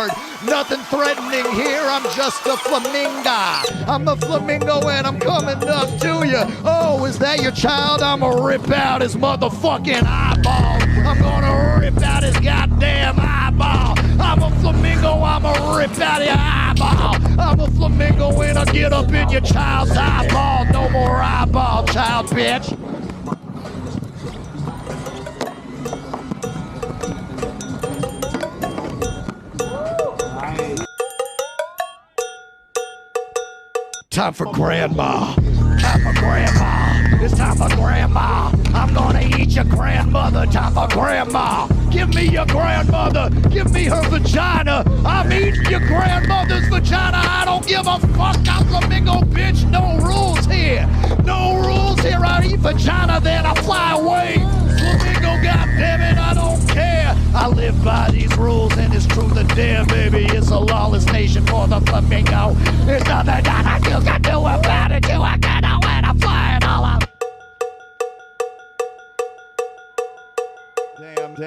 word. Nothing threatening here, I'm just a flamingo. I'm a flamingo and I'm coming up to you. Oh, is that your child? I'ma rip out his motherfucking eyeball. I'm gonna rip out his goddamn eyeball. I'm a flamingo, I'ma rip out your eyeball. I'm a flamingo and I'll get up in your child's eyeball. No more eyeball, child bitch. Time for grandma. Time for grandma. It's time for grandma. I'm gonna eat your grandmother. Time for grandma. Give me your grandmother. Give me her vagina. I'm eating your grandmother's vagina. I don't give a fuck. I'm flamingo, bitch. No rules here. No rules here. I eat vagina, then I fly away. Flamingo, goddammit, I don't care. I live by these rules and it's truth or dare, baby. It's a lawless nation for the flamingo. There's nothing that you can do about it. You ain't gonna know when I'm flying all up. Damn.